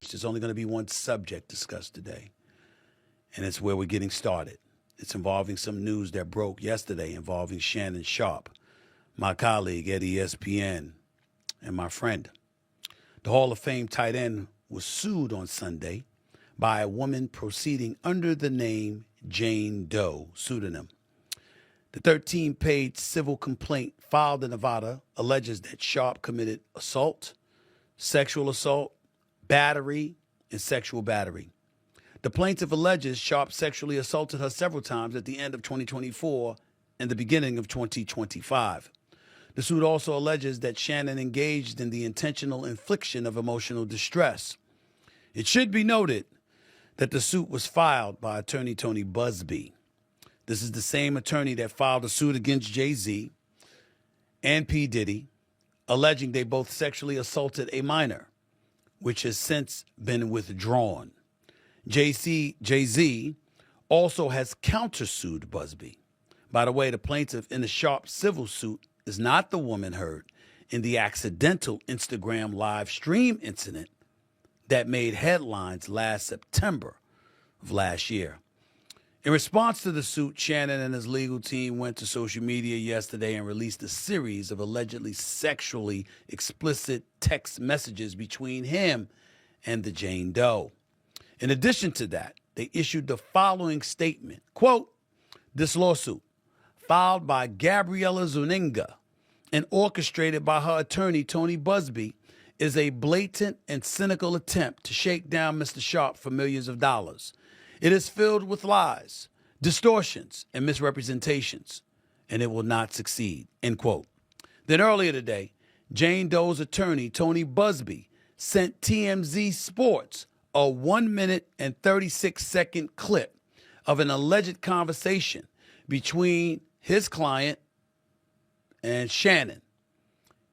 There's only going to be one subject discussed today, and it's where we're getting started. It's involving some news that broke yesterday involving Shannon Sharpe, my colleague at ESPN, and my friend. The Hall of Fame tight end was sued on Sunday by a woman proceeding under the name Jane Doe pseudonym. The 13-page civil complaint filed in Nevada alleges that Sharpe committed assault, sexual assault, battery, and sexual battery. The plaintiff alleges Sharpe sexually assaulted her several times at the end of 2024 and the beginning of 2025. The suit also alleges that Shannon engaged in the intentional infliction of emotional distress. It should be noted that the suit was filed by attorney Tony Busby. This is the same attorney that filed a suit against Jay-Z and P. Diddy, alleging they both sexually assaulted a minor, which has since been withdrawn. Jay-Z also has countersued Busby. By the way, the plaintiff in the Sharpe civil suit is not the woman heard in the accidental Instagram live stream incident that made headlines last September of last year. In response to the suit, Shannon and his legal team went to social media yesterday and released a series of allegedly sexually explicit text messages between him and the Jane Doe. In addition to that, they issued the following statement, quote, "This lawsuit, filed by Gabriella Zuniga and orchestrated by her attorney Tony Busby, is a blatant and cynical attempt to shake down Mr. Sharpe for millions of dollars. It is filled with lies, distortions, and misrepresentations, and it will not succeed," end quote. Then earlier today, Jane Doe's attorney, Tony Busby, sent TMZ Sports a 1 minute and 36-second clip of an alleged conversation between his client and Shannon.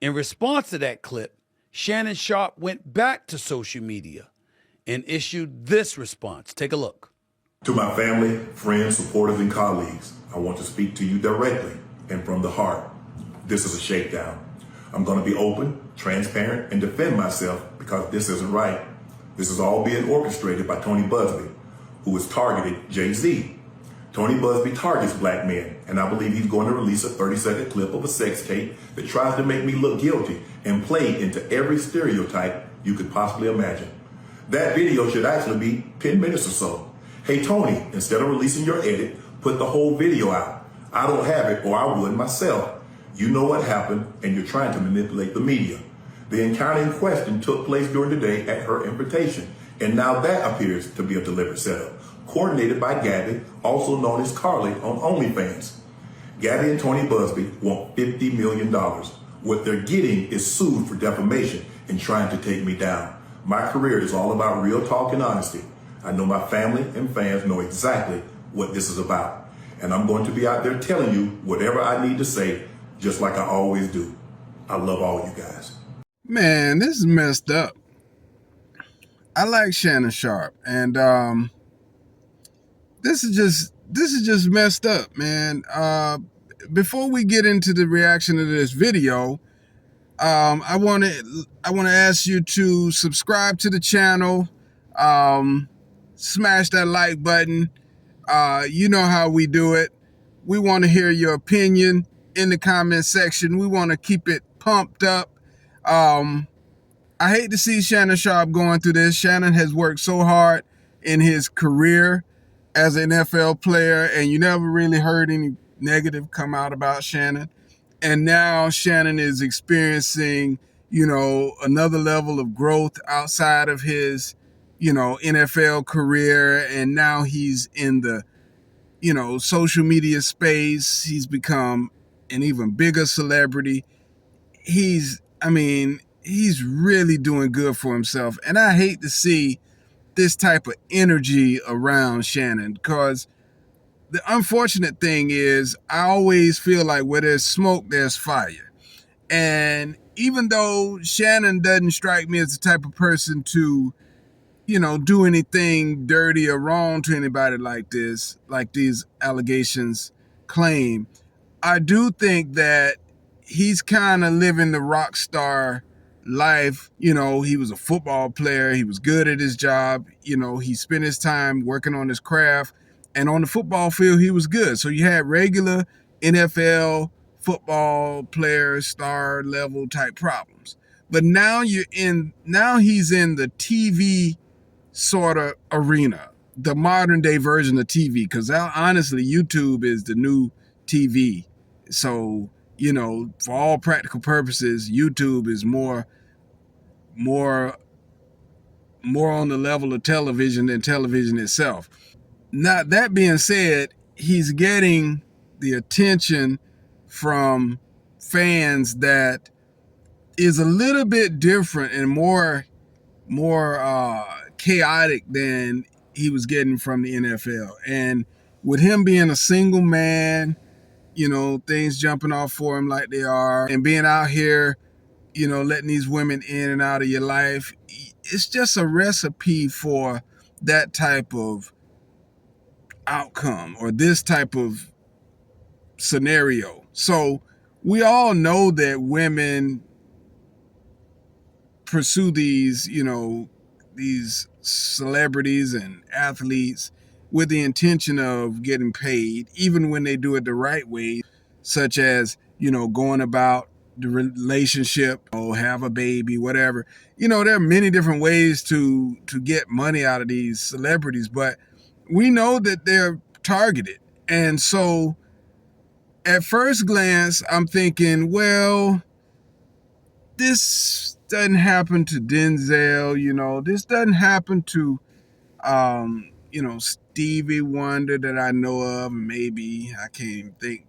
In response to that clip, Shannon Sharpe went back to social media and issued this response. Take a look. To my family, friends, supporters, and colleagues, I want to speak to you directly and from the heart. This is a shakedown. I'm going to be open, transparent, and defend myself because this isn't right. This is all being orchestrated by Tony Busby, who has targeted Jay-Z. Tony Busby targets black men, and I believe he's going to release a 30-second clip of a sex tape that tries to make me look guilty and play into every stereotype you could possibly imagine. That video should actually be 10 minutes or so. Hey, Tony, instead of releasing your edit, put the whole video out. I don't have it, or I would myself. You know what happened, and you're trying to manipulate the media. The encounter in question took place during the day at her invitation, and now that appears to be a deliberate setup, coordinated by Gabby, also known as Carly, on OnlyFans. Gabby and Tony Busby want $50 million. What they're getting is sued for defamation and trying to take me down. My career is all about real talk and honesty. I know my family and fans know exactly what this is about. And I'm going to be out there telling you whatever I need to say, just like I always do. I love all you guys. Man, this is messed up. I like Shannon Sharpe, and this is just messed up, man. Before we get into the reaction to this video, I want to ask you to subscribe to the channel. Smash that like button. You know how we do it. We want to hear your opinion in the comment section. We want to keep it pumped up. I hate to see Shannon Sharpe going through this. Shannon has worked so hard in his career as an NFL player, and you never really heard any negative come out about Shannon. And now Shannon is experiencing, another level of growth outside of his, NFL career. And now he's in the, social media space. He's become an even bigger celebrity. He's really doing good for himself. And I hate to see this type of energy around Shannon, because the unfortunate thing is I always feel like where there's smoke, there's fire. And even though Shannon doesn't strike me as the type of person to, do anything dirty or wrong to anybody like this, like these allegations claim, I do think that he's kind of living the rock star life. You know, he was a football player. He was good at his job. You know, he spent his time working on his craft, and on the football field, he was good. So you had regular NFL football player, star level type problems. But now he's in the TV sort of arena, the modern day version of TV. Because honestly, YouTube is the new TV. So, you know, for all practical purposes, YouTube is more on the level of television than television itself. Now, that being said, he's getting the attention from fans that is a little bit different and more chaotic than he was getting from the NFL. And with him being a single man, you know, things jumping off for him like they are, and being out here, you know, letting these women in and out of your life, it's just a recipe for that type of outcome or this type of scenario. So we all know that women pursue these, you know, these celebrities and athletes with the intention of getting paid, even when they do it the right way, such as, you know, going about the relationship or have a baby, whatever. You know, there are many different ways to get money out of these celebrities, but we know that they're targeted. And so at first glance, I'm thinking, well, this doesn't happen to Denzel, you know, this doesn't happen to, you know, Stevie Wonder that I know of. Maybe I can't even think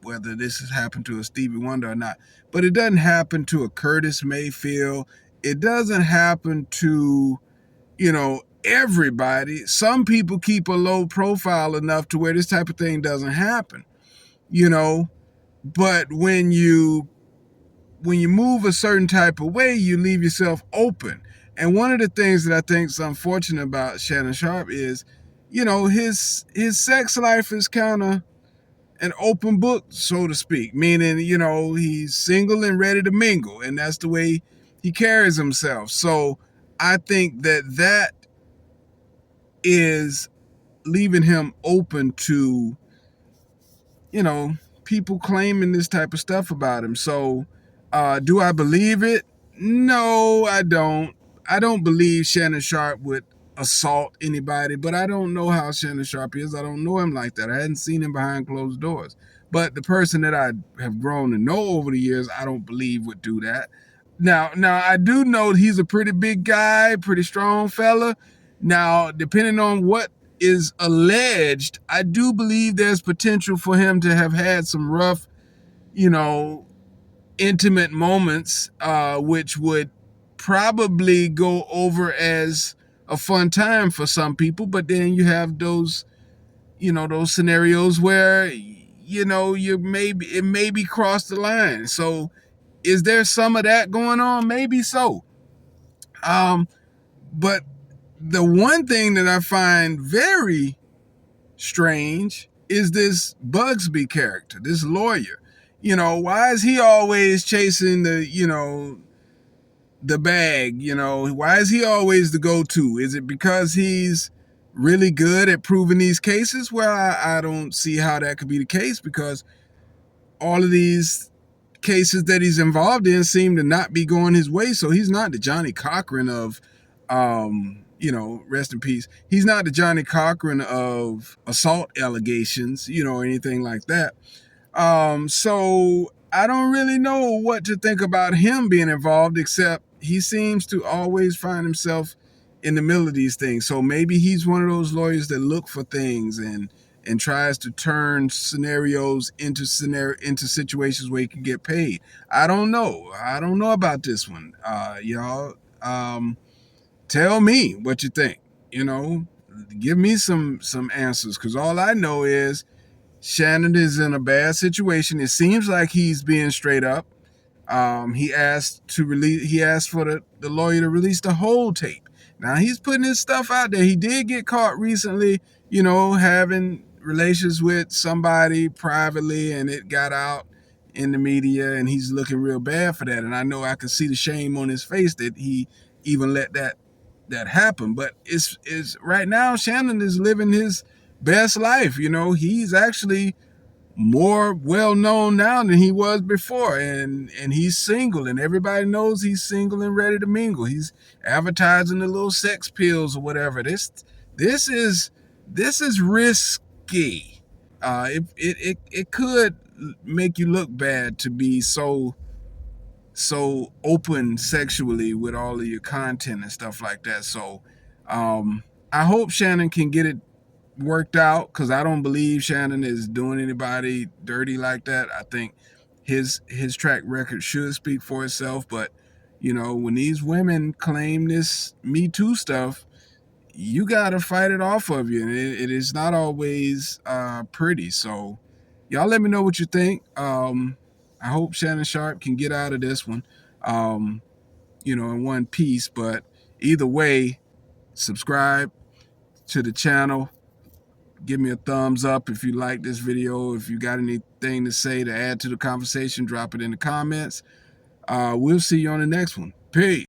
whether this has happened to a Stevie Wonder or not, but it doesn't happen to a Curtis Mayfield. It doesn't happen to, you know, everybody. Some people keep a low profile enough to where this type of thing doesn't happen, you know, but when you move a certain type of way, you leave yourself open. And one of the things that I think is unfortunate about Shannon Sharpe is, you know, his sex life is kind of an open book, so to speak, meaning, you know, he's single and ready to mingle, and that's the way he carries himself. So I think that is leaving him open to, you know, people claiming this type of stuff about him. So do I believe it? No, I don't. I don't believe Shannon Sharpe would assault anybody, but I don't know how Shannon Sharpe is. I don't know him like that. I hadn't seen him behind closed doors. But the person that I have grown to know over the years, I don't believe would do that. Now I do know he's a pretty big guy, pretty strong fella. Now, depending on what is alleged, I do believe there's potential for him to have had some rough, you know, intimate moments, which would probably go over as a fun time for some people. But then you have those, you know, those scenarios where, you know, it maybe crossed the line. So is there some of that going on? Maybe so. But the one thing that I find very strange is this Bugsby character, this lawyer. You know, why is he always chasing the, you know, the bag? You know, why is he always the go-to? Is it because he's really good at proving these cases? Well, I don't see how that could be the case, because all of these cases that he's involved in seem to not be going his way. So he's not the Johnny Cochran of, you know, rest in peace. He's not the Johnny Cochran of assault allegations, you know, or anything like that. So I don't really know what to think about him being involved, except he seems to always find himself in the middle of these things. So maybe he's one of those lawyers that look for things and tries to turn scenarios into situations where he can get paid. I don't know. I don't know about this one. Y'all, tell me what you think. You know, give me some answers, because all I know is Shannon is in a bad situation. It seems like he's being straight up. He asked for the lawyer to release the whole tape. Now he's putting his stuff out there. He did get caught recently, you know, having relations with somebody privately, and it got out. in the media, and he's looking real bad for that. And I know I can see the shame on his face that he even let that happen. But it's right now Shannon is living his best life. You know, he's actually more well known now than he was before, and he's single, and everybody knows he's single and ready to mingle. He's advertising the little sex pills or whatever. This is risky. It could make you look bad to be so open sexually with all of your content and stuff like that. So I hope Shannon can get it worked out, because I don't believe Shannon is doing anybody dirty like that. I think his track record should speak for itself. But you know, when these women claim this Me Too stuff, you gotta fight it off of you, and it is not always pretty. So y'all let me know what you think. I hope Shannon Sharpe can get out of this one, you know, in one piece. But either way, subscribe to the channel. Give me a thumbs up if you like this video. If you got anything to say to add to the conversation, drop it in the comments. We'll see you on the next one. Peace.